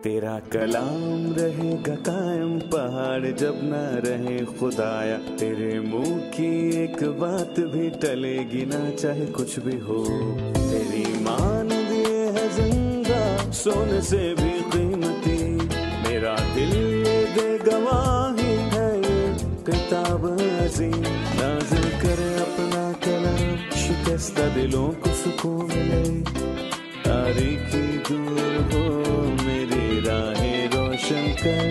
तेरा कलाम रहेगा कायम पहाड़ जब ना रहे खुदाया, तेरे मुंह की एक बात भी टलेगी ना चाहे कुछ भी हो। तेरी मान दिए है जिंदा सोने से भी कीमती, मेरा दिल ये दे गवाही है ये किताब अजीम। नाज़िल करे अपना कलाम, शिकस्ता दिलों को सुकून मिले, तारीकी दूर हो मेरी राहें रोशन कर।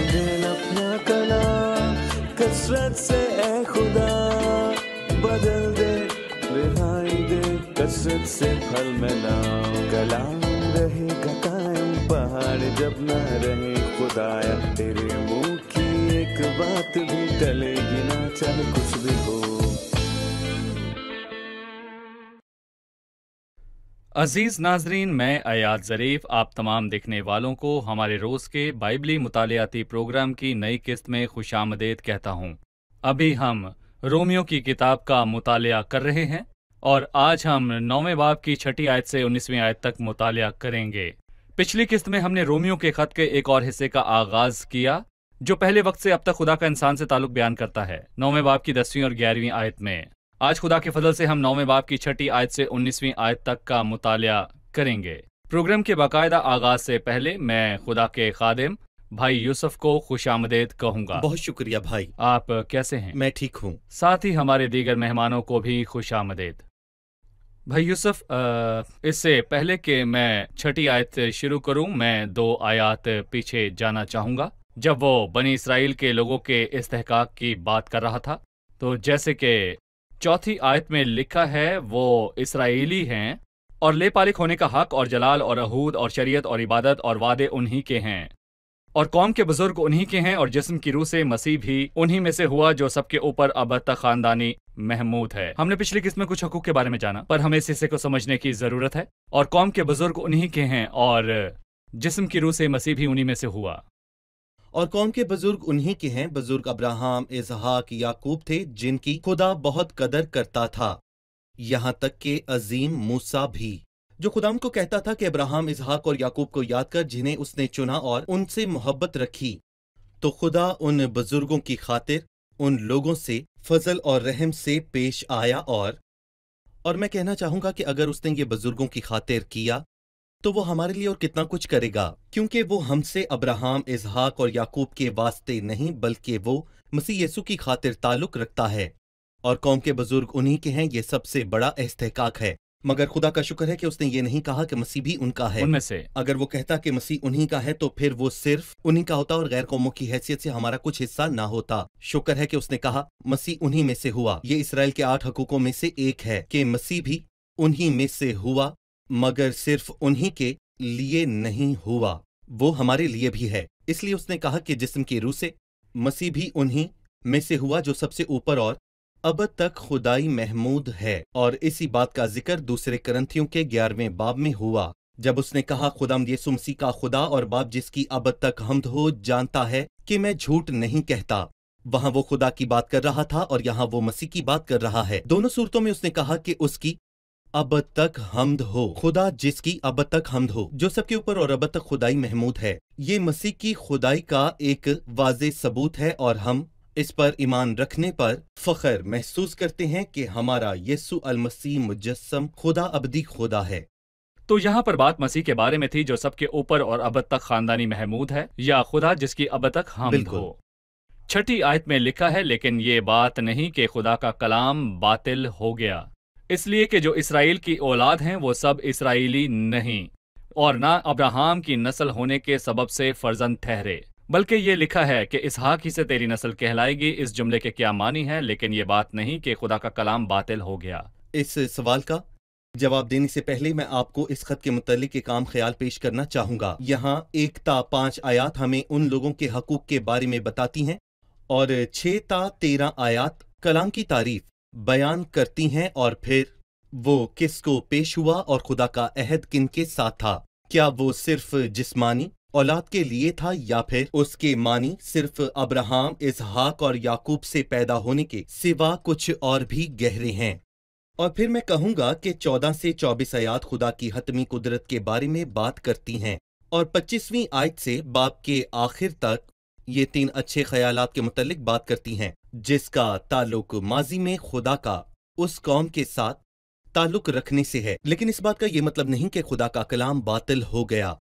दिल अपना कलाम कसरत से ए खुदा बदल दे, रिहाई दे कसरत से फल मिलाओ। कलाम रहेगा कायम पहाड़ जब ना रहे खुदाया, तेरे मुंह की एक बात भी टलेगी ना चाहे कुछ भी हो। अजीज नाजरीन, मैं अयाद ज़रीफ आप तमाम देखने वालों को हमारे रोज़ के बाइबली मुतालियाती प्रोग्राम की नई किस्त में खुशामदीद कहता हूँ। अभी हम रोमियो की किताब का मुतालिया कर रहे हैं और आज हम 9वें बाब की 6ठी आयत से 19वीं आयत तक मुतालिया करेंगे। पिछली किस्त में हमने रोमियो के ख़त के एक और हिस्से का आगाज़ किया जो पहले वक्त से अब तक खुदा का इंसान से ताल्लुक़ बयान करता है, 9वें बाब की 10वीं और 11वीं आयत में। आज खुदा के फजल से हम 9वें बाब की 6ठी आयत से 19वीं आयत तक का मुतालिया करेंगे। प्रोग्राम के बाकायदा आगाज से पहले मैं खुदा के खादिम भाई यूसुफ को खुशामदीद कहूंगा। बहुत शुक्रिया भाई। आप कैसे हैं? मैं ठीक हूँ। साथ ही हमारे दीगर मेहमानों को भी खुशामदीद। भाई यूसुफ, इससे पहले कि मैं 6ठी आयत शुरू करूं, मैं 2 आयत पीछे जाना चाहूंगा जब वो बनी इसराइल के लोगों के इस्तेहकाक की बात कर रहा था। तो जैसे कि 4थी आयत में लिखा है, वो इसराइली हैं और लेपालिक होने का हक और जलाल और अहूद और शरीयत और इबादत और वादे उन्हीं के हैं और कौम के बुजुर्ग उन्हीं के हैं और जिस्म की रूह से मसीह भी उन्हीं में से हुआ जो सबके ऊपर अब तक खानदानी महमूद है। हमने पिछली किस्त में कुछ हकूक के बारे में जाना, पर हमें इस हिस्से को समझने की जरूरत है। और कौम के बुजुर्ग उन्हीं के हैं और जिस्म की रूह से मसीह भी उन्हीं में से हुआ। और कौम के बुजुर्ग उन्हीं के हैं। बुजुर्ग अब्राहम, इसहाक, याकूब थे जिनकी खुदा बहुत कदर करता था, यहाँ तक कि अजीम मूसा भी, जो खुदा को कहता था कि अब्राहम, इसहाक और याकूब को याद कर जिन्हें उसने चुना और उनसे मोहब्बत रखी। तो खुदा उन बुजुर्गों की खातिर उन लोगों से फजल और रहम से पेश आया और मैं कहना चाहूंगा कि अगर उसने ये बुजुर्गों की खातिर किया तो वो हमारे लिए और कितना कुछ करेगा, क्योंकि वो हमसे अब्राहम, इसहाक और याकूब के वास्ते नहीं बल्कि वो मसीह यीशु की खातिर ताल्लुक रखता है। और कौम के बुजुर्ग उन्हीं के हैं, ये सबसे बड़ा इस्तेहकाक है। मगर खुदा का शुक्र है कि उसने ये नहीं कहा कि मसीह भी उनका है। उनमें से अगर वो कहता कि मसीह उन्हीं का है तो फिर वो सिर्फ उन्हीं का होता और गैर कौमों की हैसियत से हमारा कुछ हिस्सा ना होता। शुक्र है कि उसने कहा मसीह उन्हीं में से हुआ। ये इसराइल के 8 हकूकों में से एक है कि मसीह भी उन्हीं में से हुआ, मगर सिर्फ उन्हीं के लिए नहीं हुआ, वो हमारे लिए भी है। इसलिए उसने कहा कि जिस्म की रूह से मसीह भी उन्हीं में से हुआ जो सबसे ऊपर और अब तक खुदाई महमूद है। और इसी बात का जिक्र दूसरे करंथियों के 11वें बाब में हुआ जब उसने कहा खुदावंद यीशु मसीह का खुदा और बाप जिसकी अब तक हम्द हो जानता है कि मैं झूठ नहीं कहता। वहां वो खुदा की बात कर रहा था और यहाँ वो मसीह की बात कर रहा है। दोनों सूरतों में उसने कहा कि उसकी अब तक हम्द हो, खुदा जिसकी अब तक हम्द हो, जो सबके ऊपर और अब तक खुदाई महमूद है। ये मसीह की खुदाई का एक वाज़े सबूत है और हम इस पर ईमान रखने पर फख्र महसूस करते हैं कि हमारा यीशु अल मसीह मुजस्सम खुदा अबदी खुदा है। तो यहाँ पर बात मसीह के बारे में थी जो सबके ऊपर और अब तक खानदानी महमूद है, या खुदा जिसकी अब तक हम्द हो। 6ठी आयत में लिखा है, लेकिन ये बात नहीं कि खुदा का कलाम बातिल हो गया, इसलिए कि जो इसराइल की औलाद हैं वो सब इसराइली नहीं और ना अब्राहम की नस्ल होने के सबब से फर्जंद ठहरे, बल्कि ये लिखा है कि इसहाक ही से तेरी नस्ल कहलाएगी। इस जुमले के क्या मानी है, लेकिन ये बात नहीं कि खुदा का कलाम बातिल हो गया। इस सवाल का जवाब देने से पहले मैं आपको इस खत के मुतालिक एक आम ख्याल पेश करना चाहूंगा। यहाँ 1 ता 5 आयात हमें उन लोगों के हकूक के बारे में बताती हैं और 6 ता 13 आयात कलाम की तारीफ बयान करती हैं और फिर वो किसको पेश हुआ और खुदा का अहद किन के साथ था। क्या वो सिर्फ जिस्मानी औलाद के लिए था या फिर उसके मानी सिर्फ अब्राहम, इसहाक और याकूब से पैदा होने के सिवा कुछ और भी गहरे हैं। और फिर मैं कहूंगा कि 14 से 24 आयात खुदा की हतमी कुदरत के बारे में बात करती हैं और 25वीं आयत से बाब के आखिर तक ये 3 अच्छे ख्यालात के मुतल्लिक बात करती हैं, जिसका ताल्लुक माजी में खुदा का उस कौम के साथ ताल्लुक रखने से है। लेकिन इस बात का ये मतलब नहीं कि खुदा का कलाम बातिल हो गया।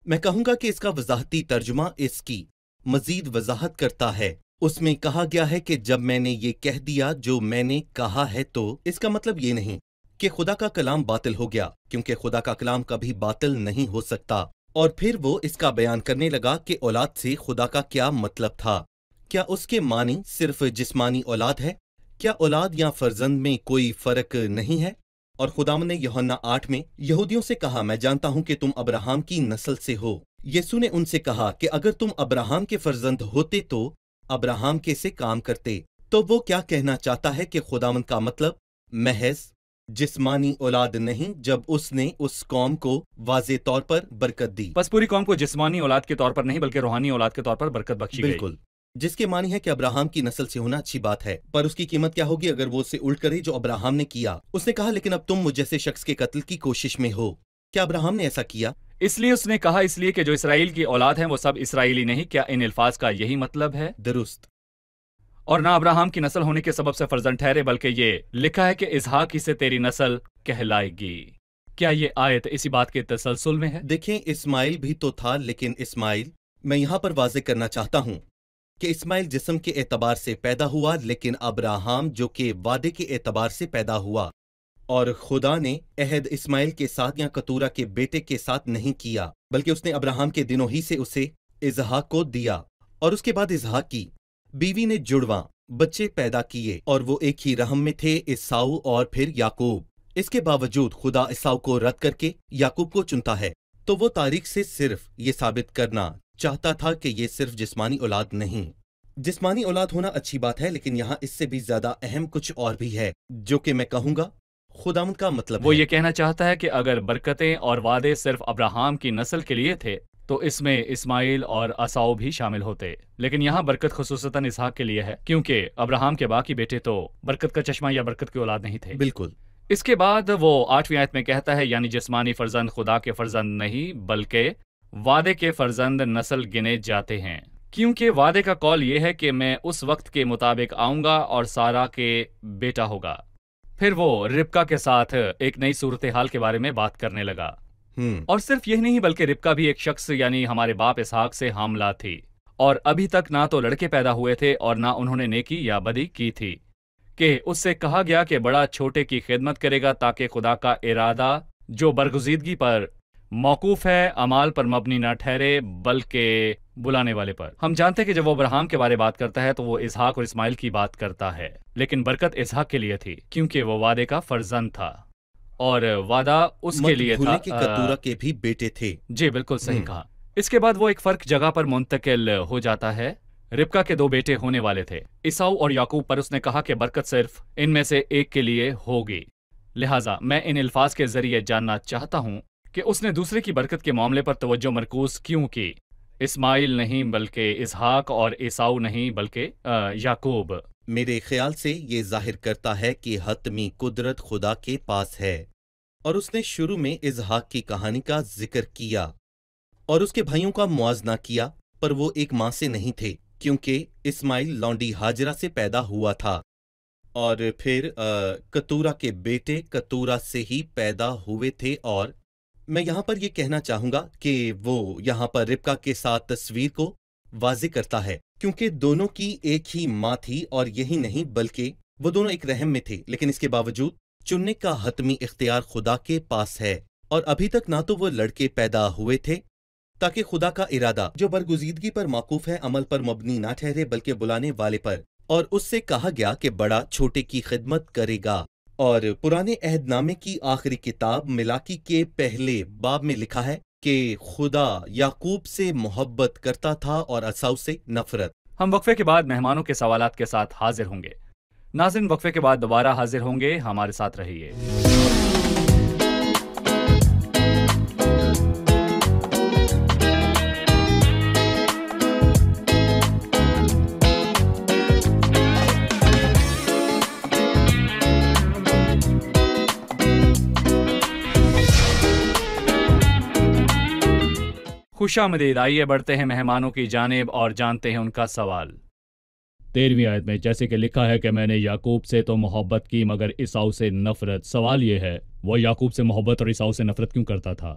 मैं कहूँगा कि इसका वजाहती तर्जुमा इसकी मजीद वजाहत करता है। उसमें कहा गया है कि जब मैंने ये कह दिया जो मैंने कहा है, तो इसका मतलब ये नहीं कि खुदा का कलाम बातिल हो गया, क्योंकि खुदा का कलाम कभी बातिल नहीं हो सकता। और फिर वो इसका बयान करने लगा कि औलाद से खुदा का क्या मतलब था। क्या उसके मानी सिर्फ जिस्मानी औलाद है? क्या औलाद या फर्जंद में कोई फर्क नहीं है? और खुदावंद ने यूहन्ना 8 में यहूदियों से कहा, मैं जानता हूं कि तुम अब्राहम की नस्ल से हो। यीशु ने उनसे कहा कि अगर तुम अब्राहम के फर्जंद होते तो अब्राहम के से काम करते। तो वो क्या कहना चाहता है कि खुदावंद का मतलब महज जिस्मानी औलाद नहीं, जब उसने उस कौम को वाज़े तौर पर बरकत दी। बस पूरी कौम को जिस्मानी औलाद के तौर पर नहीं बल्कि रूहानी औलाद के तौर पर बरकत बख्शी गई। बिल्कुल, जिसके मानी है कि अब्राहम की नस्ल से होना अच्छी बात है, पर उसकी कीमत क्या होगी अगर वो उसे उल्ट करे जो अब्राहम ने किया। उसने कहा, लेकिन अब तुम मुझ जैसे शख्स के कत्ल की कोशिश में हो। क्या अब्राहम ने ऐसा किया? इसलिए उसने कहा, इसलिए कि जो इसराइल की औलाद हैं वो सब इसराइली नहीं। क्या इन अल्फाज का यही मतलब है? दुरुस्त। और ना अब्राहम की नस्ल होने के सबब से फर्जंद ठहरे, बल्कि ये लिखा है कि इसहाक ही से तेरी नस्ल कहलाएगी। क्या ये आयत इसी बात के तसलसल में है? देखें, इस्माइल भी तो था, लेकिन इस्माइल, मैं यहाँ पर वाज़े करना चाहता हूँ कि इस्माइल जिस्म के एतबार से पैदा हुआ, लेकिन अब्राहम जो कि वादे के एतबार से पैदा हुआ। और खुदा ने अहद इस्माइल के साथ या कतूरा के बेटे के साथ नहीं किया, बल्कि उसने अब्राहम के दिनों ही से उसे इसहाक को दिया। और उसके बाद इसहाक की बीवी ने जुड़वा बच्चे पैदा किए, और वो एक ही रहम में थे, ईसाऊ और फिर याकूब। इसके बावजूद खुदा ईसाऊ को रद्द करके याकूब को चुनता है। तो वो तारीख से सिर्फ ये साबित करना चाहता था कि ये सिर्फ जिस्मानी औलाद नहीं। जिस्मानी औलाद होना अच्छी बात है, लेकिन यहाँ इससे भी ज्यादा अहम कुछ और भी है, जो कि मैं कहूँगा खुदावंद का मतलब वो है। ये कहना चाहता है कि अगर बरकतें और वादे सिर्फ अब्राहम की नस्ल के लिए थे तो इसमें इस्माइल और असाऊ भी शामिल होते। लेकिन यहाँ बरकत खुसूसतन इसहाक के लिए है, क्योंकि अब्राहम के बाकी बेटे तो बरकत का चश्मा या बरकत की औलाद नहीं थे। बिल्कुल। इसके बाद वो 8वीं आयत में कहता है, यानी जिस्मानी फर्जंद खुदा के फर्जंद नहीं बल्कि वादे के फर्जंद नस्ल गिने जाते हैं, क्योंकि वादे का कौल ये है कि मैं उस वक्त के मुताबिक आऊंगा और सारा के बेटा होगा। फिर वो रिबका के साथ एक नई सूरत हाल के बारे में बात करने लगा। और सिर्फ यही नहीं बल्कि रिबका भी एक शख्स यानी हमारे बाप इसहाक से हामला थी, और अभी तक ना तो लड़के पैदा हुए थे और ना उन्होंने नेकी या बदी की थी, कि उससे कहा गया कि बड़ा छोटे की खिदमत करेगा, ताकि खुदा का इरादा जो बरगुजीदगी पर मौकूफ है अमाल पर मबनी ना ठहरे बल्कि बुलाने वाले पर। हम जानते हैं कि जब वो अब्राहम के बारे में बात करता है तो वो इसहाक और इस्माइल की बात करता है, लेकिन बरकत इसहाक के लिए थी क्योंकि वो वादे का फर्जंद था और वादा उसके लिए था कि कतूरा के भी बेटे थे। जी बिल्कुल सही कहा। इसके बाद वो एक फर्क जगह पर मुंतकिल हो जाता है। रिबका के 2 बेटे होने वाले थे, ईसाऊ और याकूब, पर उसने कहा कि बरकत सिर्फ इनमें से एक के लिए होगी। लिहाजा मैं इन अल्फाज के जरिए जानना चाहता हूँ कि उसने दूसरे की बरकत के मामले पर तवज्जो मरकूज क्यों की, इस्माइल नहीं बल्कि इसहाक, और ईसाऊ नहीं बल्कि याकूब। मेरे ख्याल से ये जाहिर करता है कि हतमी कुदरत खुदा के पास है, और उसने शुरू में इसहाक की कहानी का जिक्र किया और उसके भाइयों का मुआजना किया, पर वो एक माँ से नहीं थे, क्योंकि इस्माइल लौंडी हाजरा से पैदा हुआ था, और फिर कतूरा के बेटे कतूरा से ही पैदा हुए थे। और मैं यहाँ पर ये कहना चाहूँगा कि वो यहाँ पर रिबका के साथ तस्वीर को वाज़े करता है, क्योंकि दोनों की एक ही माँ थी, और यही नहीं बल्कि वो दोनों एक रहम में थे, लेकिन इसके बावजूद चुनने का हतमी इख्तियार खुदा के पास है। और अभी तक ना तो वो लड़के पैदा हुए थे, ताकि खुदा का इरादा जो बरगुजीदगी पर मौकूफ है अमल पर मबनी ना ठहरे बल्कि बुलाने वाले पर। और उससे कहा गया कि बड़ा छोटे की खिदमत करेगा। और पुराने अहदनामे की आखिरी किताब मिलाकी के पहले बाब में लिखा है कि खुदा याकूब से मोहब्बत करता था और असाऊ से नफरत। हम वक्फे के बाद मेहमानों के सवालात के साथ हाजिर होंगे। नाज़रीन, वक्फे के बाद दोबारा हाजिर होंगे, हमारे साथ रहिए। خوش آمدید. آئیے بڑھتے ہیں مہمانوں کی جانب اور جانتے ہیں ان کا سوال. 13ویں آیت میں جیسے کہ لکھا ہے کہ میں نے یعقوب سے تو محبت کی مگر عیساؤ سے نفرت. سوال یہ ہے وہ یعقوب سے محبت اور عیساؤ سے نفرت کیوں کرتا تھا؟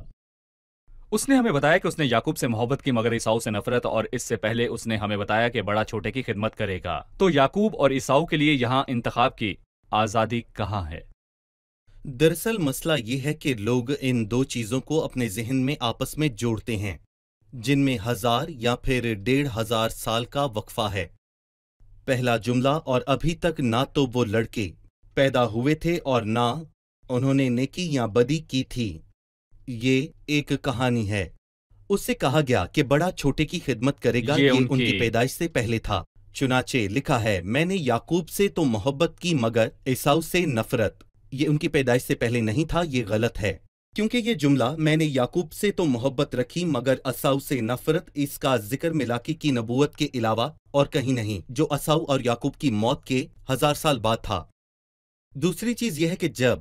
اس نے ہمیں بتایا کہ اس نے یعقوب سے محبت کی مگر عیساؤ سے نفرت، اور اس سے پہلے اس نے ہمیں بتایا کہ بڑا چھوٹے کی خدمت کرے گا. تو یعقوب اور عیساؤ کے لیے یہاں انتخاب کی آزادی کہاں ہے؟ دراصل مسئلہ یہ ہے کہ لوگ ان دو چیزوں کو اپنے ذہن میں آپس میں جوڑتے ہیں جن میں 1000 یا پھر 1500 سال کا وقفہ ہے. پہلا جملہ اور ابھی تک نہ تو وہ لڑکے پیدا ہوئے تھے اور نہ انہوں نے نیکی یا بدی کی تھی. یہ ایک کہانی ہے. اس سے کہا گیا کہ بڑا چھوٹے کی خدمت کرے گا. یہ ان کی پیدائش سے پہلے تھا. چنانچہ لکھا ہے میں نے یعقوب سے تو محبت کی مگر عیساؤ سے نفرت. یہ ان کی پیدائش سے پہلے نہیں تھا. یہ غلط ہے کیونکہ یہ جملہ میں نے یعقوب سے تو محبت رکھی مگر عیساؤ سے نفرت اس کا ذکر ملاکی کی نبوت کے علاوہ اور کہیں نہیں جو عیساؤ اور یعقوب کی موت کے 1000 سال بعد تھا. دوسری چیز یہ ہے کہ جب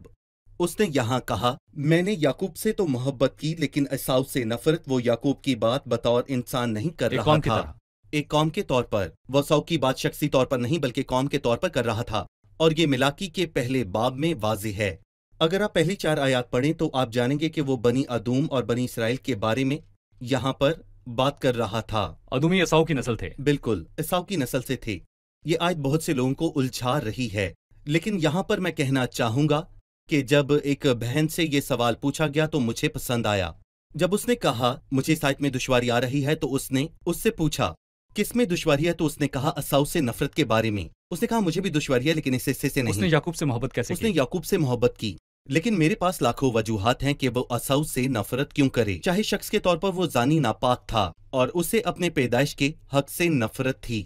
اس نے یہاں کہا میں نے یعقوب سے تو محبت کی لیکن عیساؤ سے نفرت، وہ یعقوب کی بات بطور انسان نہیں کر رہا تھا. ایک قوم کے طور پر. وہ عیساؤ کی بات شخصی طور پر نہیں بلکہ قوم کے طور پر کر رہا تھا، اور یہ ملاکی کے پہلے باب میں واضح ہے. اگر آپ پہلی 4 آیات پڑھیں تو آپ جانیں گے کہ وہ بنی ادوم اور بنی اسرائیل کے بارے میں یہاں پر بات کر رہا تھا. ادومی عیساؤ کی نسل تھے. بالکل عیساؤ کی نسل سے تھے. یہ آیت بہت سے لوگوں کو الجھا رہی ہے، لیکن یہاں پر میں کہنا چاہوں گا کہ جب ایک بہن سے یہ سوال پوچھا گیا تو مجھے پسند آیا. جب اس نے کہا مجھے اس آیت میں دشواری آ رہی ہے تو اس نے اس سے پوچھا کس میں دشواری ہے، تو اس نے کہا عیساؤ سے نفرت کے بارے میں. اس نے کہا مجھے بھی دشواری ہے لیکن اس حصے سے نہیں. اس نے یعقوب سے محبت کیسے اس نے یعقوب سے محبت کی، لیکن میرے پاس لاکھوں وجوہات ہیں کہ وہ عیساؤ سے نفرت کیوں کرے. چاہے شخص کے طور پر وہ زانی ناپاک تھا اور اسے اپنے پیدائش کے حق سے نفرت تھی،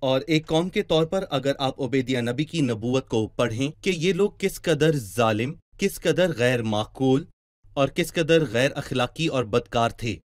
اور ایک قوم کے طور پر اگر آپ عبیدیہ نبی کی نبوت کو پڑھیں کہ یہ لوگ کس قدر ظالم، کس قدر غیر معقول اور کس قدر غیر اخلاقی اور بدکار تھے،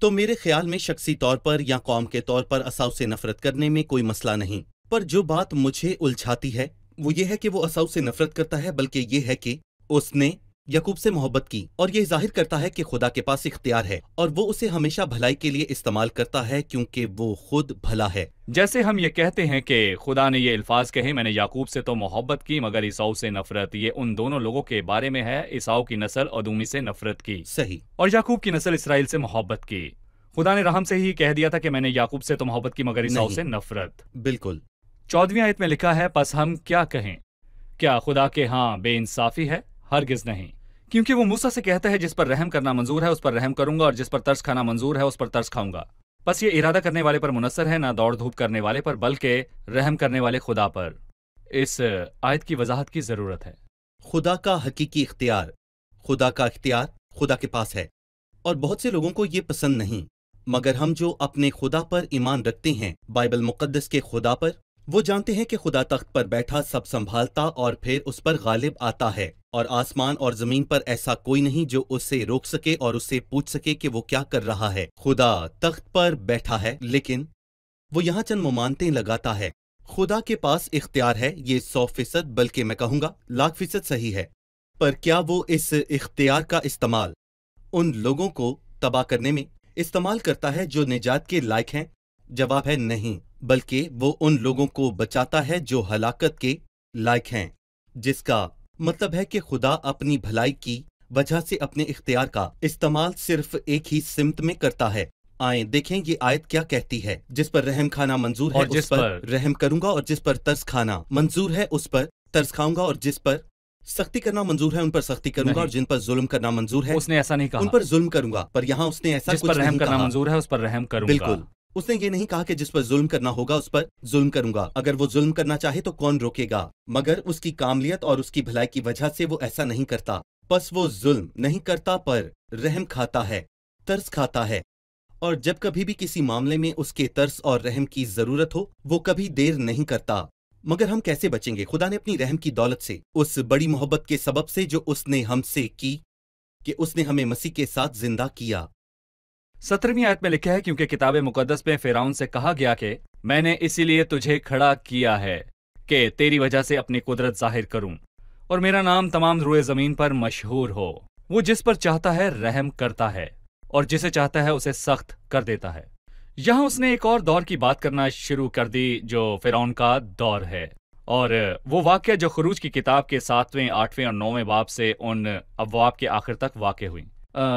تو میرے خیال میں شخصی طور پر یا قوم کے طور پر عیساؤ سے نفرت کرنے میں کوئی مسئلہ نہیں. پر جو بات مجھے الجھاتی ہے وہ یہ ہے کہ وہ عیساؤ سے نفرت کرتا ہے، بلکہ یہ ہے کہ اس نے یعقوب سے محبت کی، اور یہ ظاہر کرتا ہے کہ خدا کے پاس اختیار ہے اور وہ اسے ہمیشہ بھلائی کے لیے استعمال کرتا ہے کیونکہ وہ خود بھلا ہے. جیسے ہم یہ کہتے ہیں کہ خدا نے یہ الفاظ کہے میں نے یعقوب سے تو محبت کی مگر عیساؤ سے نفرت، یہ ان دونوں لوگوں کے بارے میں ہے. عیساؤ کی نسل ادومی سے نفرت کی، صحیح، اور یعقوب کی نسل اسرائیل سے محبت کی. خدا نے رحم سے ہی کہہ دیا تھا کہ میں نے یعقوب سے تو محبت کی مگر عیساؤ سے نفرت. بالکل. 14ویں آیت میں لکھا ہے پس ہم کیا کہیں، کیا خدا کے ہاں بے انصافی ہے؟ ہرگز نہیں، کیونکہ وہ موسیٰ سے کہتا ہے جس پر رحم کرنا منظور ہے اس پر رحم کروں گا، اور جس پر ترس کھانا منظور ہے اس پر ترس کھاؤں گا. پس یہ ارادہ کرنے والے پر منحصر ہے، نہ دوڑ دھوپ کرنے والے پر بلکہ رحم کرنے والے خدا پر. اس آیت کی وضاحت کی ضرورت ہے. خدا کا حقیقی اختیار، خدا کا اختیار خدا کے پاس ہے، اور بہت سے لوگوں کو یہ پسند نہیں، مگر ہم جو اپنے خدا پر ایمان رکھتے ہیں، بائبل مقدس کے خدا پر، وہ جانتے ہیں کہ خدا تخت پر بیٹھا سب سنبھالتا اور پھر اس پر غالب آتا ہے، اور آسمان اور زمین پر ایسا کوئی نہیں جو اسے روک سکے اور اس سے پوچھ سکے کہ وہ کیا کر رہا ہے. خدا تخت پر بیٹھا ہے لیکن وہ یہاں چند ممانتیں لگاتا ہے. خدا کے پاس اختیار ہے، یہ 100% بلکہ میں کہوں گا 1,00,000% صحیح ہے. پر کیا وہ اس اختیار کا استعمال ان لوگوں کو تباہ کرنے میں استعمال کرتا ہے جو نجات کے لائق ہیں؟ جواب ہے نہیں، بلکہ وہ ان لوگوں کو بچاتا ہے جو ہلاکت کے لائق ہیں، جس کا مطلب ہے کہ خدا اپنی بھلائی کی وجہ سے اپنے اختیار کا استعمال صرف ایک ہی سمت میں کرتا ہے. آئیں دیکھیں یہ آیت کیا کہتی ہے. جس پر رحم کھانا منظور ہے اس پر رحم کروں گا، اور جس پر ترس کھانا منظور ہے اس پر ترس کھاؤں گا، اور جس پر سختی کرنا منظور ہے ان پر سختی کروں گا، اور جن پر ظلم کرنا منظور ہے اس نے ایسا نہیں کہا ان پر ظلم کروں گا. پر یہاں اس نے ایسا جس پر رحم کرنا منظور ہے اس پر رحم کروں گا. بالکل، اس نے یہ نہیں کہا کہ جس پر ظلم کرنا ہوگا اس پر ظلم کروں گا. اگر وہ ظلم کرنا چاہے تو کون روکے گا؟ مگر اس کی کاملیت اور اس کی بھلائی کی وجہ سے وہ ایسا نہیں کرتا. پس وہ ظلم نہیں کرتا پر رحم کھاتا ہے، ترس کھاتا ہے، اور جب کبھی بھی کسی معاملے میں اس کے ترس اور رحم کی ضرورت ہو وہ کبھی دیر نہیں کرتا. مگر ہم کیسے بچیں گے؟ خدا نے اپنی رحم کی دولت سے، اس بڑی محبت کے سبب سے جو اس نے ہم سے کی، کہ اس نے ہمیں مسیح کے ساتھ زندہ کیا. 17ویں آیت میں لکھا ہے کیونکہ کتاب مقدس میں فرعون سے کہا گیا کہ میں نے اسی لیے تجھے کھڑا کیا ہے کہ تیری وجہ سے اپنی قدرت ظاہر کروں اور میرا نام تمام روئے زمین پر مشہور ہو. وہ جس پر چاہتا ہے رحم کرتا ہے. اور جسے چاہتا ہے اسے سخت کر دیتا ہے۔ یہاں اس نے ایک اور دور کی بات کرنا شروع کر دی جو فرعون کا دور ہے، اور وہ واقعہ جو خروج کی کتاب کے 7ویں، 8ویں اور 9ویں باب سے ان ابواب کے آخر تک واقع ہوئی۔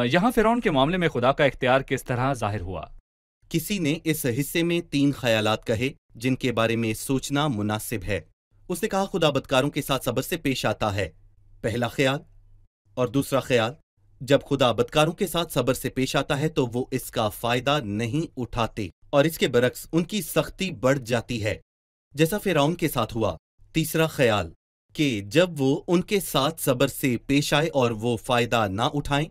یہاں فرعون کے معاملے میں خدا کا اختیار کس طرح ظاہر ہوا؟ کسی نے اس حصے میں 3 خیالات کہے جن کے بارے میں سوچنا مناسب ہے۔ اس نے کہا خدا بدکاروں کے ساتھ صبر سے پیش آتا ہے، پہلا خیال، اور دوسرا خیال، جب خدا بدکاروں کے ساتھ صبر سے پیش آتا ہے تو وہ اس کا فائدہ نہیں اٹھاتے، اور اس کے برعکس ان کی سختی بڑھ جاتی ہے جیسا فرعون کے ساتھ ہوا۔ تیسرا خیال کہ جب وہ ان کے ساتھ صبر سے پیش آئے اور وہ فائدہ نہ اٹھائیں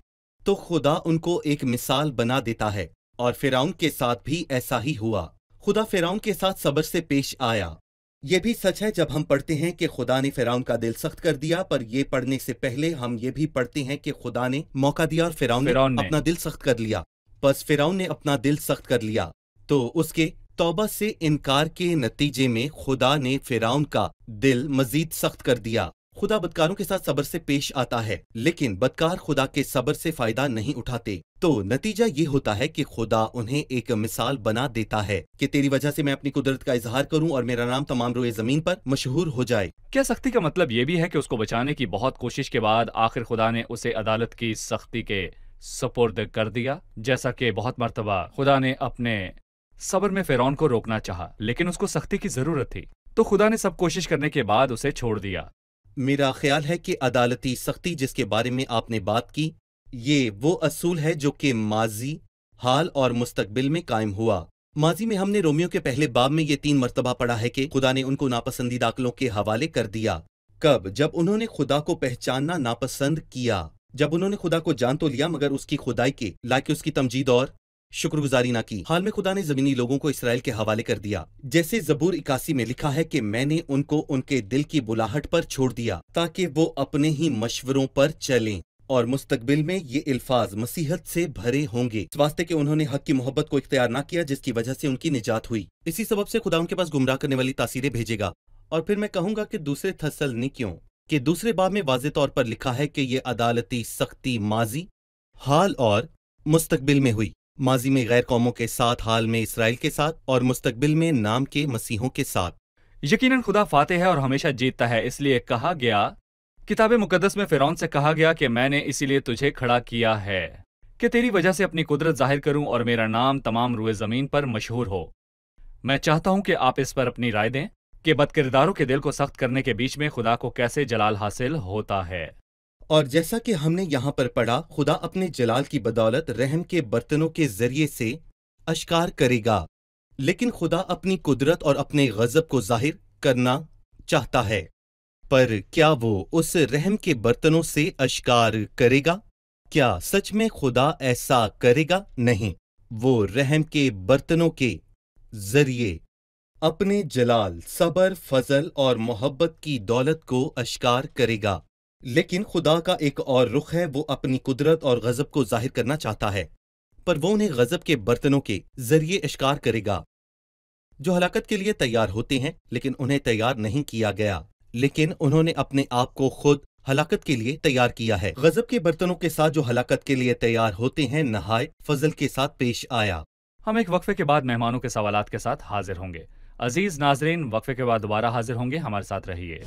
تو خدا ان کو ایک مثال بنا دیتا ہے، اور فرعون کے ساتھ بھی ایسا ہی ہوا۔ خدا فرعون کے ساتھ صبر سے پیش آیا۔ یہ بھی سچ ہے جب ہم پڑھتے ہیں کہ خدا نے فرعون کا دل سخت کر دیا، پر یہ پڑھنے سے پہلے ہم یہ بھی پڑھتے ہیں کہ خدا نے موقع دیا اور فرعون نے اپنا دل سخت کر لیا۔ پس فرعون نے اپنا دل سخت کر لیا تو اس کے توبہ سے انکار کے نتیجے میں خدا نے فرعون کا دل مزید سخت کر دیا۔ خدا بدکاروں کے ساتھ صبر سے پیش آتا ہے، لیکن بدکار خدا کے صبر سے فائدہ نہیں اٹھاتے، تو نتیجہ یہ ہوتا ہے کہ خدا انہیں ایک مثال بنا دیتا ہے کہ تیری وجہ سے میں اپنی قدرت کا اظہار کروں اور میرا نام تمام روئے زمین پر مشہور ہو جائے۔ کیا سختی کا مطلب یہ بھی ہے کہ اس کو بچانے کی بہت کوشش کے بعد آخر خدا نے اسے عدالت کی سختی کے سپرد کر دیا؟ جیسا کہ بہت مرتبہ خدا نے اپنے صبر میں فرعون کو روکنا چاہا، لیکن اس کو سختی کی ضرورت تھی، تو خدا نے سب کوشش کرنے کے بعد اسے چھوڑ دیا۔ میرا خیال ہے کہ عدالتی سختی جس کے بارے میں آپ نے بات کی، یہ وہ اصول ہے جو کہ ماضی، حال اور مستقبل میں قائم ہوا۔ ماضی میں ہم نے رومیو کے پہلے باب میں یہ 3 مرتبہ پڑھا ہے کہ خدا نے ان کو ناپسندیدہ عقلوں کے حوالے کر دیا۔ کب؟ جب انہوں نے خدا کو پہچاننا ناپسند کیا، جب انہوں نے خدا کو جان تو لیا مگر اس کی خدائی کے لائق اس کی تمجید اور شکر گزاری نہ کی۔ حال میں خدا نے زمینی لوگوں کو اسرائیل کے حوالے کر دیا، جیسے زبور 81 میں لکھا ہے کہ میں نے ان کو ان کے دل کی بلاہٹ پر چھوڑ دیا تاکہ وہ اپنے ہی مشوروں پر چلیں، اور مستقبل میں یہ الفاظ مسیحت سے بھرے ہوں گے، اس واسطے کہ انہوں نے حق کی محبت کو اختیار نہ کیا جس کی وجہ سے ان کی نجات ہوئی۔ اسی سبب سے خدا ان کے پاس گمراہ کرنے والی تاثیریں بھیجے گا۔ اور پھر میں کہوں گا کہ دوسرے تھسلنیکیوں کے دوسرے باب میں واضح طور پر لکھا ہے کہ یہ عدالتی سختی ماضی، حال اور مستقبل میں ہوئی۔ ماضی میں غیر قوموں کے ساتھ، حال میں اسرائیل کے ساتھ، اور مستقبل میں نام کے مسیحوں کے ساتھ۔ یقیناً خدا فاتح ہے اور ہمیشہ جیتتا ہے، اس لیے کہا گیا، کتاب مقدس میں فرعون سے کہا گیا کہ میں نے اسی لیے تجھے کھڑا کیا ہے کہ تیری وجہ سے اپنی قدرت ظاہر کروں اور میرا نام تمام روئے زمین پر مشہور ہو۔ میں چاہتا ہوں کہ آپ اس پر اپنی رائے دیں کہ بد کرداروں کے دل کو سخت کرنے کے بیچ میں خدا کو کیسے جلال حاصل ہوتا ہے۔ اور جیسا کہ ہم نے یہاں پر پڑھا، خدا اپنے جلال کی بدولت رحم کے برتنوں کے ذریعے سے اشکار کرے گا، لیکن خدا اپنی قدرت اور اپنے غضب کو ظاہر کرنا چاہتا ہے، پر کیا وہ اس رحم کے برتنوں سے اشکار کرے گا؟ کیا سچ میں خدا ایسا کرے گا؟ نہیں، وہ رحم کے برتنوں کے ذریعے اپنے جلال، صبر، فضل اور محبت کی دولت کو اشکار کرے گا، لیکن خدا کا ایک اور رخ ہے، وہ اپنی قدرت اور غضب کو ظاہر کرنا چاہتا ہے، پر وہ انہیں غضب کے برتنوں کے ذریعے اشکار کرے گا جو ہلاکت کے لیے تیار ہوتے ہیں، لیکن انہیں تیار نہیں کیا گیا، لیکن انہوں نے اپنے آپ کو خود ہلاکت کے لیے تیار کیا ہے۔ غضب کے برتنوں کے ساتھ جو ہلاکت کے لیے تیار ہوتے ہیں نہایت فضل کے ساتھ پیش آیا۔ ہم ایک وقفے کے بعد مہمانوں کے سوالات کے ساتھ حاضر ہوں گے۔ عزیز ناظرین، وقفے کے بعد دوبارہ حاضر ہوں گے، ہمارے ساتھ رہیے۔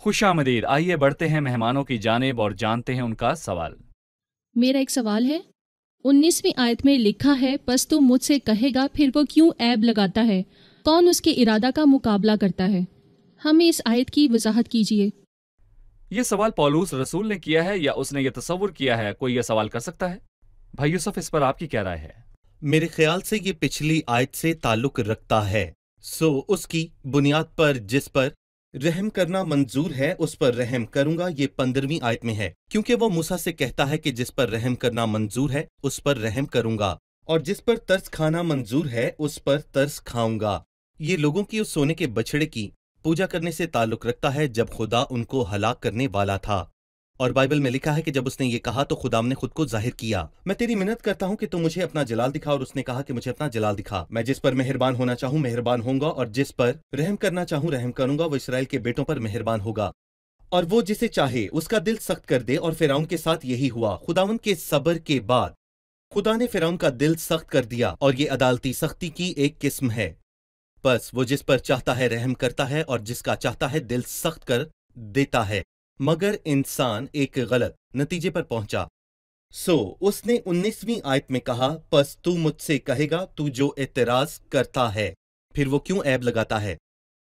خوش آمدید، آئیے بڑھتے ہیں مہمانوں کی جانب اور جانتے ہیں ان کا سوال۔ میرا ایک سوال ہے، 19ویں آیت میں لکھا ہے، پس تو مجھ سے کہے گا پھر وہ کیوں عیب لگاتا ہے، کون اس کے ارادہ کا مقابلہ کرتا ہے؟ ہمیں اس آیت کی وضاحت کیجیے۔ یہ سوال پولوس رسول نے کیا ہے یا اس نے یہ تصور کیا ہے؟ کوئی یہ سوال کر سکتا ہے؟ بھائی یوسف، اس پر آپ کی کیا رائے ہے؟ میرے خیال سے یہ پچھلی آیت سے تعلق رکھتا ہے، اس کی بنیاد پر جس پر رحم کرنا منظور ہے اس پر رحم کروں گا، یہ 15ویں آیت میں ہے، کیونکہ وہ موسیٰ سے کہتا ہے کہ جس پر رحم کرنا منظور ہے اس پر رحم کروں گا، اور جس پر ترس کھانا منظور ہے اس پر ترس کھاؤں گا۔ یہ لوگوں کی اس سونے کے بچڑے کی पूजा करने से ताल्लुक रखता है जब खुदा उनको हलाक करने वाला था। और बाइबल में लिखा है कि जब उसने ये कहा तो खुदा ने खुद को जाहिर किया, मैं तेरी मिन्नत करता हूँ कि तू मुझे अपना जलाल दिखा। और उसने कहा कि मुझे अपना जलाल दिखा। मैं जिस पर मेहरबान होना चाहूँ मेहरबान होऊंगा, और जिस पर रहम करना चाहूँ रहम करूंगा। वो इसराइल के बेटों पर मेहरबान होगा, और वो जिसे चाहे उसका दिल सख्त कर दे। और फिरौन के साथ यही हुआ। खुदावन के सब्र के बाद खुदा ने फिरौन का दिल सख्त कर दिया, और ये अदालती सख्ती की एक किस्म है। बस वो जिस पर चाहता है रहम करता है, और जिसका चाहता है दिल सख्त कर देता है। मगर इंसान एक गलत नतीजे पर पहुंचा। उसने 19वीं आयत में कहा, बस तू मुझसे कहेगा तू जो एतराज करता है, फिर वो क्यों ऐब लगाता है?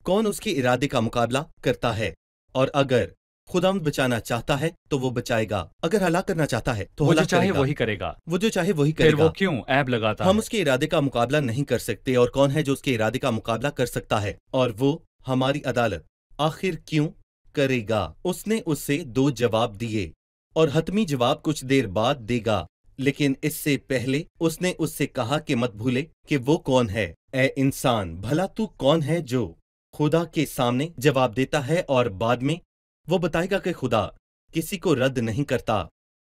कौन उसके इरादे का मुकाबला करता है? और अगर खुदावंद बचाना चाहता है तो वो बचाएगा, अगर हलाक करना चाहता है तो वो जो हलाक चाहे करेगा। वही करेगा। वो जो चाहे वही फिर करेगा। वो क्यों ऐब लगाता हम है? उसके इरादे का मुकाबला नहीं कर सकते, और कौन है जो उसके इरादे का मुकाबला कर सकता है? और वो हमारी अदालत आखिर क्यों करेगा? उसने उससे 2 जवाब दिए, और हतमी जवाब कुछ देर बाद देगा। लेकिन इससे पहले उसने उससे कहा कि मत भूले कि वो कौन है। ए इंसान, भला तू कौन है जो खुदा के सामने जवाब देता है? और बाद में वो बताएगा कि खुदा किसी को रद्द नहीं करता,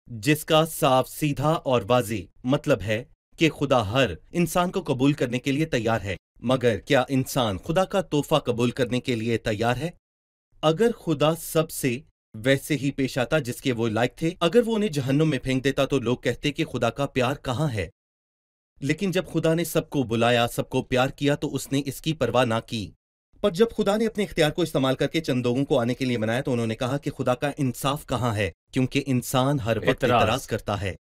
जिसका साफ सीधा और वाज़ेह मतलब है कि खुदा हर इंसान को कबूल करने के लिए तैयार है। मगर क्या इंसान खुदा का तोहफा कबूल करने के लिए तैयार है? अगर खुदा सबसे वैसे ही पेश आता जिसके वो लायक थे, अगर वो उन्हें जहन्नुम में फेंक देता तो लोग कहते कि खुदा का प्यार कहाँ है? लेकिन जब खुदा ने सबको बुलाया, सबको प्यार किया, तो उसने इसकी परवाह ना की। पर जब खुदा ने अपने इख्तियार को इस्तेमाल करके चंद लोगों को आने के लिए बनाया, तो उन्होंने कहा कि खुदा का इंसाफ कहाँ है? क्योंकि इंसान हर वक्त इतराज करता है।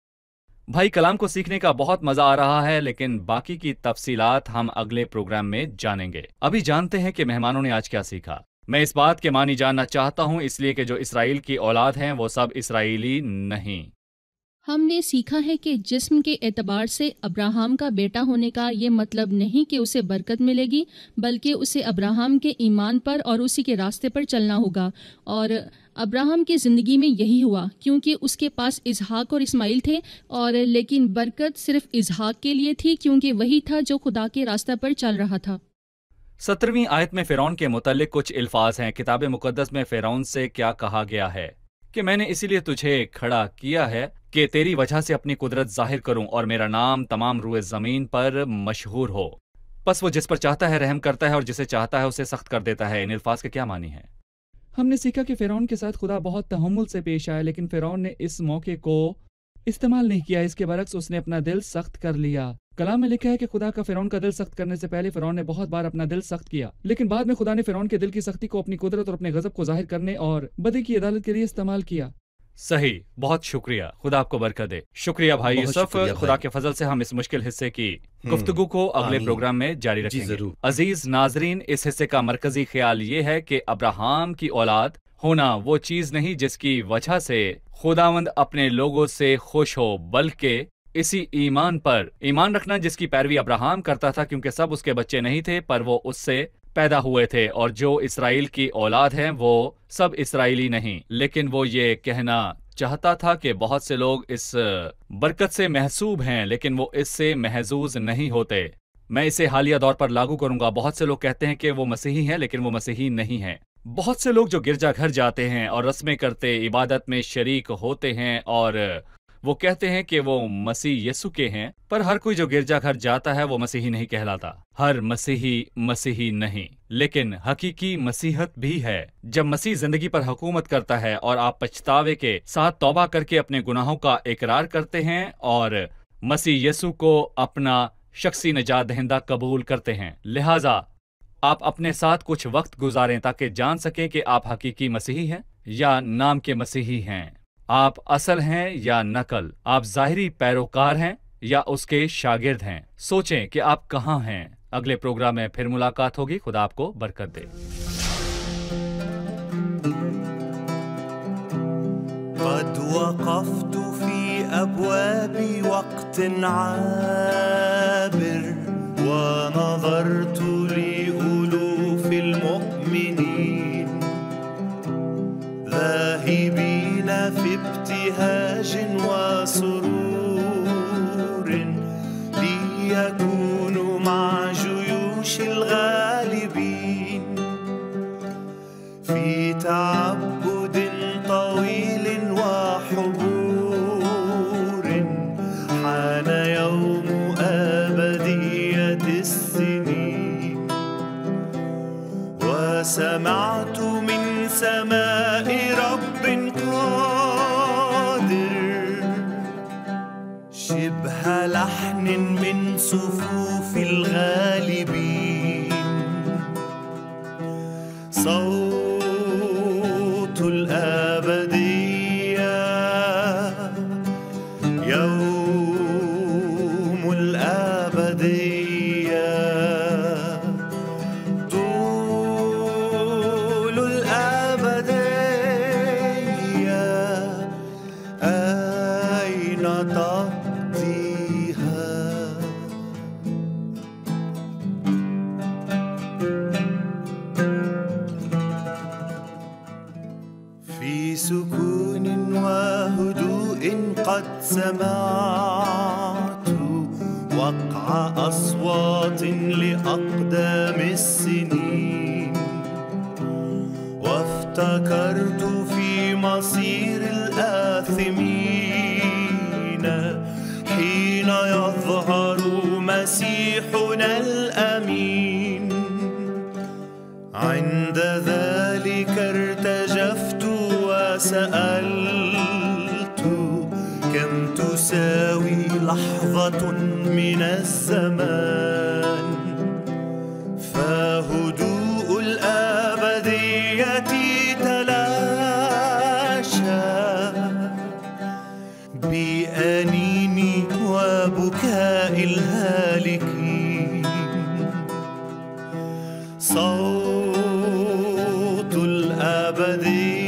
भाई, कलाम को सीखने का बहुत मजा आ रहा है, लेकिन बाकी की तफसीलात हम अगले प्रोग्राम में जानेंगे। अभी जानते हैं कि मेहमानों ने आज क्या सीखा। मैं इस बात के मानी जानना चाहता हूं, इसलिए कि जो इसराइल की औलाद हैं वो सब इसराइली नहीं। हमने सीखा है कि जिस्म के एतबार से अब्राहम का बेटा होने का ये मतलब नहीं कि उसे बरकत मिलेगी, बल्कि उसे अब्राहम के ईमान पर और उसी के रास्ते पर चलना होगा। और अब्राहम की ज़िंदगी में यही हुआ, क्योंकि उसके पास इसहाक और इस्माइल थे, और लेकिन बरकत सिर्फ इसहाक के लिए थी, क्योंकि वही था जो खुदा के रास्ते पर चल रहा था। 17वीं आयत में फिरौन के मुतालिक कुछ अल्फाज हैं। किताब मुकद्दस में फिरौन से क्या कहा गया है कि मैंने इसीलिए तुझे खड़ा किया है कि तेरी वजह से अपनी कुदरत जाहिर करूं और मेरा नाम तमाम रूए ज़मीन पर मशहूर हो। बस वो जिस पर चाहता है रहम करता है, और जिसे चाहता है उसे सख्त कर देता है। इन अल्फाज के क्या मानी है? हमने सीखा कि फिरौन के साथ खुदा बहुत तहम्मुल से पेश आया, लेकिन फिरौन ने इस मौके को इस्तेमाल नहीं किया। इसके बरक्स उसने अपना दिल सख्त कर लिया। कलाम में लिखा है कि खुदा का फिरौन का दिल सख्त करने से पहले फिरौन ने बहुत बार अपना दिल सख्त किया, लेकिन बाद में खुदा ने फिरौन के दिल की सख्ती को अपनी कुदरत और अपने गजब को जाहिर करने और बदी की अदालत के लिए इस्तेमाल किया। सही, बहुत शुक्रिया। खुदा आपको बरकत दे। शुक्रिया भाई यूसुफ। खुदा के फजल से हम इस मुश्किल हिस्से की गुफ्तगू को अगले प्रोग्राम में जारी रखेंगे। अजीज नाजरीन, इस हिस्से का मरकजी ख्याल ये है कि अब्राहम की औलाद होना वो चीज नहीं जिसकी वजह से खुदावंद अपने लोगों से खुश हो, बल्कि इसी ईमान पर ईमान रखना जिसकी पैरवी अब्राहम करता था, क्योंकि सब उसके बच्चे नहीं थे पर वो उससे पैदा हुए थे। और जो इसराइल की औलाद हैं वो सब इसराइली नहीं, लेकिन वो ये कहना चाहता था कि बहुत से लोग इस बरकत से महसूब हैं, लेकिन वो इससे महजूज नहीं होते। मैं इसे हालिया दौर पर लागू करूंगा। बहुत से लोग कहते हैं कि वो मसीही हैं, लेकिन वो मसीही नहीं हैं। बहुत से लोग जो गिरजा घर जाते हैं और रस्में करते, इबादत में शरीक होते हैं, और वो कहते हैं कि वो मसीह यसु के हैं, पर हर कोई जो गिरजा घर जाता है वो मसीही नहीं कहलाता। हर मसीही मसीही नहीं, लेकिन हकीकी मसीहत भी है जब मसीह जिंदगी पर हुकूमत करता है और आप पछतावे के साथ तौबा करके अपने गुनाहों का इकरार करते हैं और मसीह यसु को अपना शख्सी निजात दहिंदा कबूल करते हैं। लिहाजा आप अपने साथ कुछ वक्त गुजारें ताकि जान सकें कि आप हकीकी मसीही हैं या नाम के मसीही हैं। आप असल हैं या नकल, आप ज़ाहिरी पैरोकार हैं या उसके शागिर्द हैं। सोचें कि आप कहाँ हैं। अगले प्रोग्राम में फिर मुलाकात होगी। खुदा आपको बरकत दे। قد وقفت في أبواب وقت عابر ونظرت لألوف المؤمنين ذاهبين في ابتهاج وسرور ليكونوا مع جيوش الغالبين في تعبد طويل وحبور حان يوم أبدية السنين، وسمعت من سماء رب قادر شبه لحن من صفوف الغالبين، صوت الأبدية، يوم الأبدية، طول الأبدية، أين تقضيها؟ في سكون وهدوء قد سمعت وقع أصوات لأقدام السنين، وافتكرت في مصير الآثمين حين يظهر مسيحنا الأمين. عند ذلك ارتجفت وسألت كم تساوي لحظة من الزمان، فهدوء الأبدية تلاشى بأنيني وبكاء الهالكين، صوت الأبدية،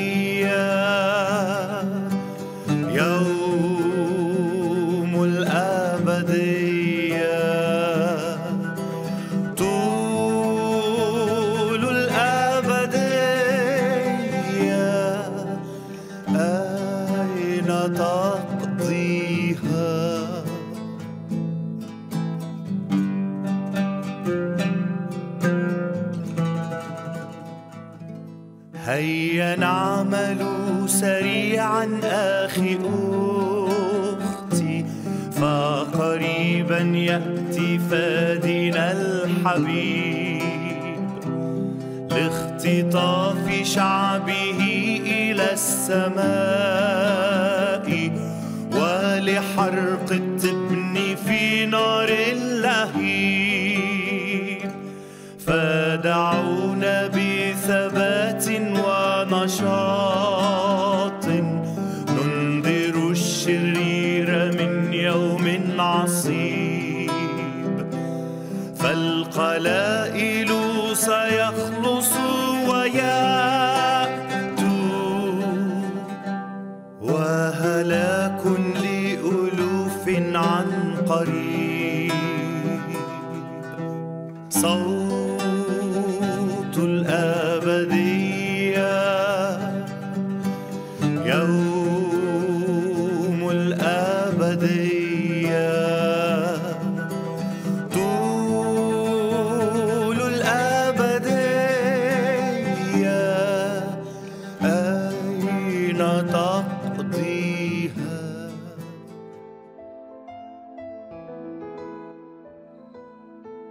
يوم الأبدية، طول الأبدية، أين تقضيها؟ هيا نعمل سريعا أخي أختي، فقريبا يأتي فادنا الحبيب لاختطاف شعبه إلى السماء، ولحرق التبن في نار اللهيب. فدعونا بثبات ونشاط ننذر الشرير من يوم عصيب، فالقلائل سيخلص ويأتوا، وهلاك لألوف عن قريب، صوت الأبدية، يوم الأبدية، طول الأبدية، أين تقضيها؟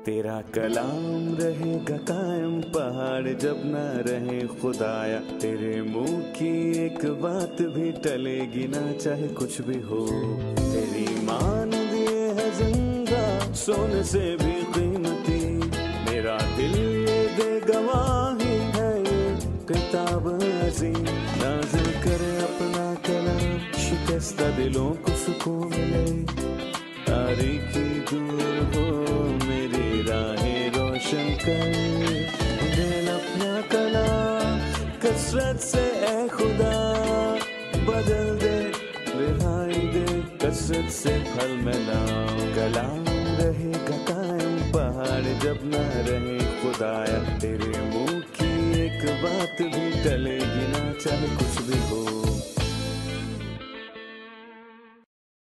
तेरा कलाम रहेगा कायम पहाड़ जब न रहे खुदाया, तेरे मुंह की एक बात भी टलेगी ना चाहे कुछ भी हो। तेरी मान दिए है जिंदा सोने से भी कीमती, मेरा दिल ये दे गवाही है ये किताब अज़ीम। नाज़िल करे अपना कलाम शिकस्ता दिलों को सुकून मिले, तारीकी दूर हो मेरी राहें रोशन कर दे अपना कलाम कसरत से ए खुदा, बदल दे रिहाई दे कसरत से फल मिलाओ। कलाम रहेगा कायम पहाड़ जब न रहे खुदाया, तेरे मुंह की एक बात भी टलेगी ना चाहे कुछ भी हो।